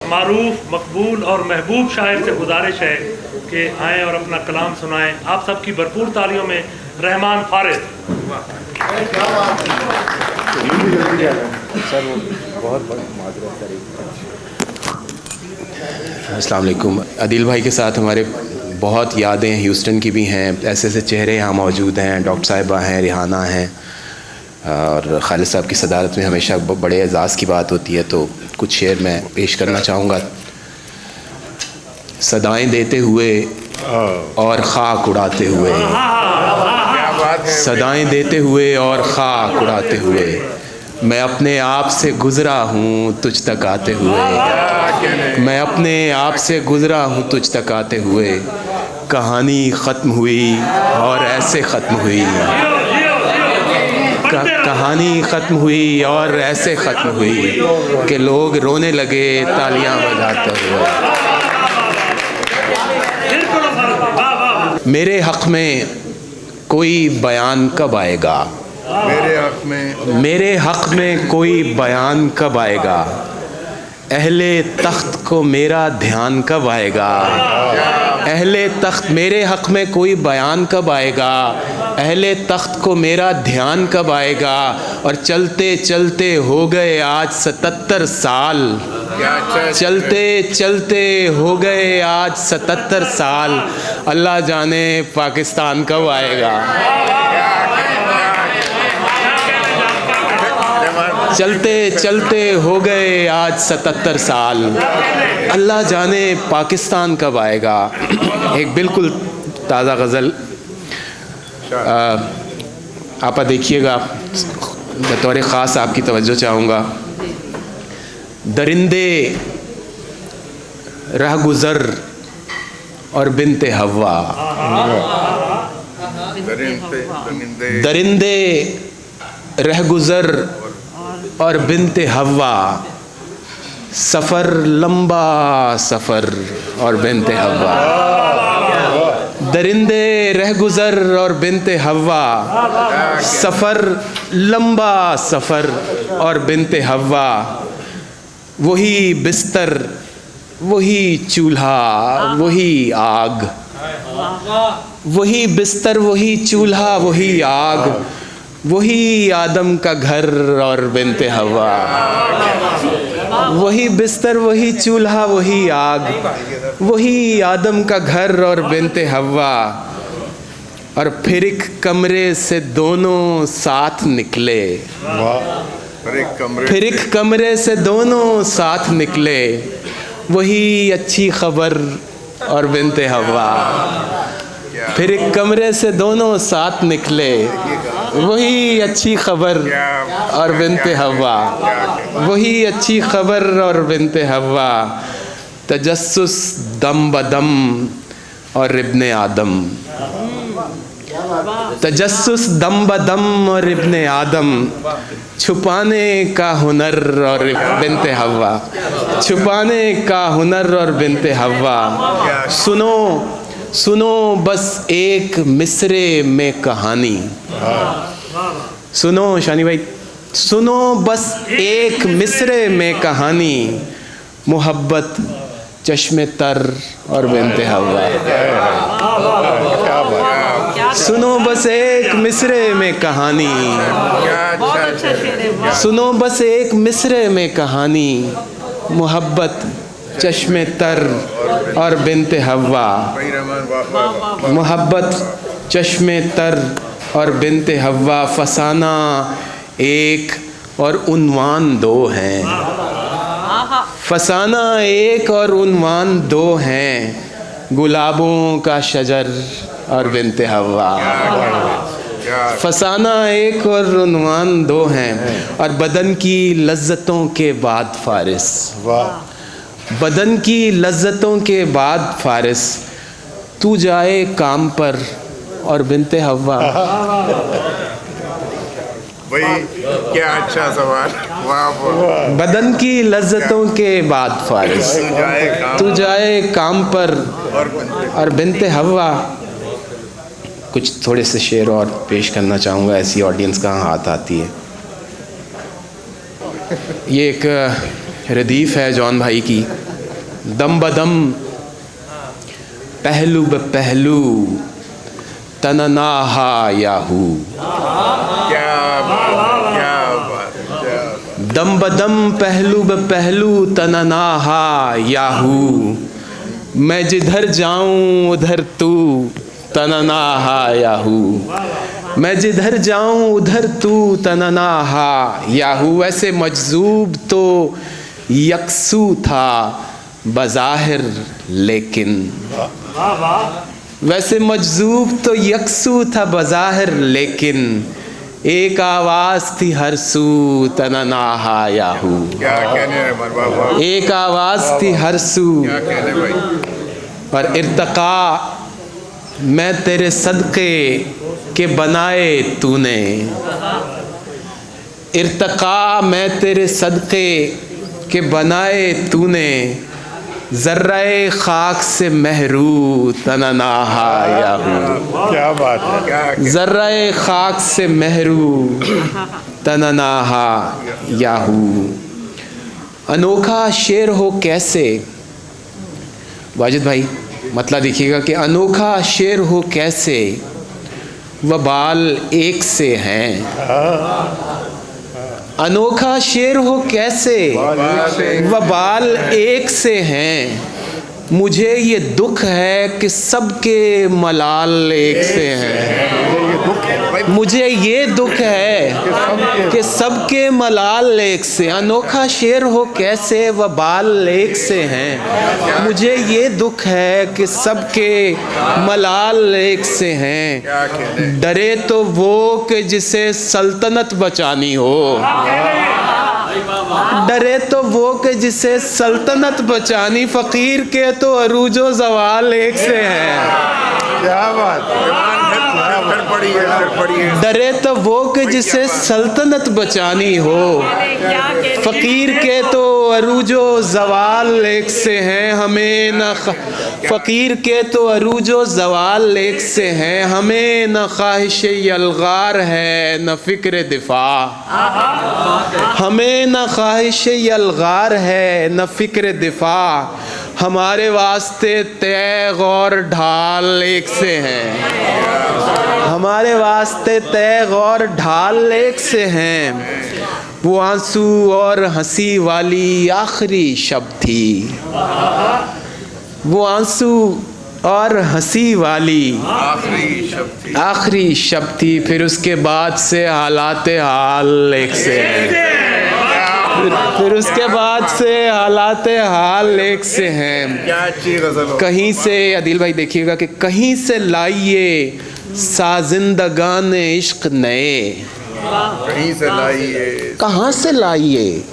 मारूफ, मकबूल और महबूब शायर से गुजारिश है कि आएँ और अपना कलाम सुनाएं। आप सबकी भरपूर तालियों में रहमान फारिस। अस्सलाम वालेकुम। अदिल भाई के साथ हमारे बहुत यादें ह्यूस्टन की भी हैं, ऐसे ऐसे चेहरे यहाँ मौजूद हैं। डॉक्टर साहिबा हैं, रिहाना हैं और खालिद साहब की सदारत में हमेशा बड़े एजाज़ की बात होती है। तो कुछ शेर मैं पेश करना चाहूँगा। सदाएं देते हुए और खाक उड़ाते हुए, सदाएं देते हुए और खाक उड़ाते हुए, मैं अपने आप से गुज़रा हूँ तुझ तक आते हुए, मैं अपने आप से गुज़रा हूँ तुझ तक आते हुए। कहानी ख़त्म हुई और ऐसे ख़त्म हुई, कहानी ख़त्म हुई और ऐसे ख़त्म हुई कि लोग रोने लगे तालियां बजाते हुए। मेरे हक़ में कोई बयान कब आएगा, मेरे हक़ में कोई बयान कब आएगा, अहले तख्त को मेरा ध्यान कब आएगा, अहले तख्त, मेरे हक़ में कोई बयान कब आएगा, अहले तख्त को मेरा ध्यान कब आएगा। और चलते चलते हो गए आज 77 साल, चलते चलते हो गए आज 77 साल, अल्लाह जाने पाकिस्तान कब आएगा। चलते चलते हो गए आज 77 साल, अल्लाह जाने पाकिस्तान कब आएगा। एक बिल्कुल ताज़ा गज़ल आप देखिएगा, बतौर ख़ास आपकी तवज्जो चाहूँगा। दरिंदे रहगुज़र और बिनते हव्वा, दरिंदे रहगुज़र और बिनते हव्वा, सफ़र लंबा सफ़र और बिनते हव्वा, दरिंदे रहगुज़र और बिनते हव्वा, सफ़र लंबा सफ़र और बिनते हव्वा। वही बिस्तर वही चूल्हा वही आग, वही बिस्तर वही चूल्हा वही आग, वही आदम का घर और बिनते हवा, वही बिस्तर वही चूल्हा वही आग, वही आदम का घर और बिनते हवा। और फिर एक कमरे से दोनों साथ निकले, फिर एक कमरे से दोनों साथ निकले, वही अच्छी खबर और बिनते हवा। फिर एक कमरे से दोनों साथ निकले, वही अच्छी खबर और बिनते हवा, वही अच्छी खबर और बिनते हवा। तजस्सुस दम बदम और इब्ने आदम, तजस्सुस दम बदम और इब्ने आदम, छुपाने का हुनर और बिनते हवा, छुपाने का हुनर और बिनते हवा। सुनो सुनो बस एक मिसरे में कहानी, सुनो शानी भाई, सुनो बस एक मिसरे में कहानी, मोहब्बत चश्मे तर और बिनते हवा। सुनो बस एक मिसरे में कहानी, सुनो बस एक मिसरे में कहानी, मोहब्बत चश्मे तर और बिनते हवा, मोहब्बत चश्मे तर और बिनते हवा। फसाना एक और उन्वान दो हैं, फसाना एक और उन्वान दो हैं, गुलाबों का शजर और बिनते हवा। फसाना एक और उन्वान दो हैं, और बदन की लज्जतों के बाद फारिस, बदन की लज्जतों के बाद फारिस, तू जाए काम पर और बिनते हवा। भाई क्या अच्छा सवाल, वाह। बदन की लज्जतों के बाद फारिस, तू जाए काम पर और बिनते हवा। कुछ थोड़े से शेर और पेश करना चाहूँगा, ऐसी ऑडियंस कहाँ हाथ आती है। ये एक रदीफ़ है जॉन भाई की, दम बदम पहलू ब पहलू तननाहा याहू। क्या बात, क्या बात, क्या बात। दम बदम पहलू ब पहलू तननाहा याहू। मैं जिधर जाऊं उधर तू तननाहा याहू। मैं जिधर जाऊं उधर तू तननाहा याहू। वैसे मजजूब तो यकसू था बज़ाहिर लेकिन, वैसे मजजूब तो यकसू था बज़ाहिर लेकिन, एक आवाज़ थी हर सू तननाहा याहू। क्या कहने हैं बाबा, एक आवाज़ थी हर सू। क्या कहने भाई। और इर्तका मैं तेरे सदक़े के बनाए तूने। इर्तका मैं तेरे सदक़े के बनाए तूने। ज़र्रे खाक से महरू तननाहा याहू। क्या बात है, क्या ज़र्रे खाक से महरू तननाहा याहू। अनोखा शेर हो कैसे, वाजिद भाई मतलब देखिएगा कि अनोखा शेर हो कैसे वबाल एक से हैं। अनोखा शेर हो कैसे वबाल एक से हैं। मुझे ये दुख है कि सबके मलाल एक से हैं। मुझे ये दुख है कि सबके मलाल एक से। अनोखा शेर हो कैसे वबाल एक से हैं। मुझे ये दुख है कि सबके मलाल एक से हैं। डरे तो वो कि जिसे सल्तनत बचानी हो। डरे तो वो कि जिसे सल्तनत बचानी। फ़कीर के तो अरूजो ज़वाल एक से हैं। क्या बात, फिर पढ़िए। डरे तो वो कि जिसे सल्तनत बचानी हो। फ़कीर के तो अरूजो ज़वाल एक से हैं। हमें न फ़कीर के तो अरूजो ज़वाल एक से हैं। हमें न ख्वाहिश यलगार है न फ़िक्र दिफा। हमें न ख्वाहिश यलगार है न फ़िक्र दिफा। हमारे वास्ते तैग और ढाल एक से हैं। हमारे वास्ते तैग और ढाल एक से हैं। वो आंसू और हंसी वाली आखिरी शब थी। वो आंसू और हंसी वाली आखिरी शब थी। फिर उसके बाद से हालात हाल एक से हैं। फिर उसके बाद से हालात हाल एक से हैं। क्या अच्छी गज़ल हो। कहीं से अदिल भाई देखिएगा कि कहीं से लाइए साजिंदगान इश्क नए। कहीं से लाइए, कहाँ से लाइए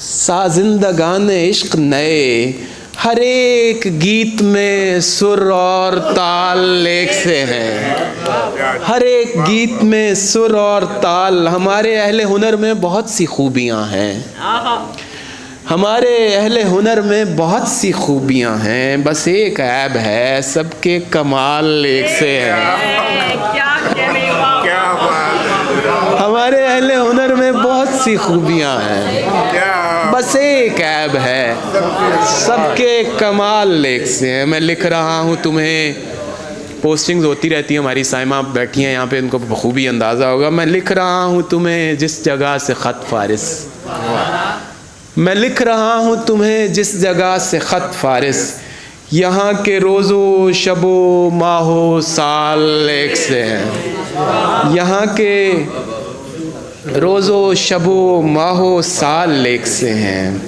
साजिंदगान इश्क नए। हर एक गीत में सुर और ताल एक से हैं। हर एक गीत में सुर और ताल। हमारे अहले हुनर में बहुत सी खूबियाँ हैं। हमारे अहले हुनर में बहुत सी खूबियाँ हैं। बस एक ऐब है सबके कमाल एक से हैं। क्या बात, हमारे अहले हुनर में बहुत सी खूबियाँ हैं। क्या बस एक ऐब है सबके कमाल एक से हैं। मैं लिख रहा हूँ तुम्हें, पोस्टिंग्स होती रहती है हमारी, साइमा बैठी हैं यहाँ पे, उनको बखूबी अंदाज़ा होगा। मैं लिख रहा हूँ तुम्हें जिस जगह से ख़त फारिस। मैं लिख रहा हूँ तुम्हें जिस जगह से ख़त फारिस। यहाँ के रोज़ो शबो माहो साल एक से हैं। यहाँ के रोज़ो शबो माहो साल एक से हैं।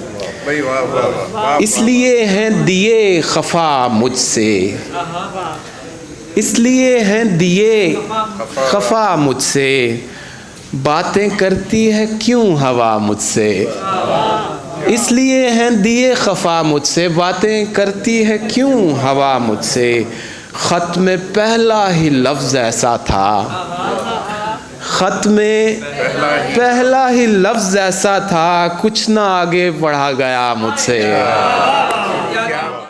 भाई, वाह वाह वाह। इसलिए हैं दिए खफा मुझसे। इसलिए हैं दिए खफा मुझसे। बातें करती है क्यों हवा मुझसे। इसलिए हैं दिए खफा मुझसे। बातें करती है क्यों हवा मुझसे। ख़त में पहला ही लफ्ज़ ऐसा था। ख़त में पहला ही लफ्ज़ ऐसा था, कुछ ना आगे बढ़ा गया मुझसे।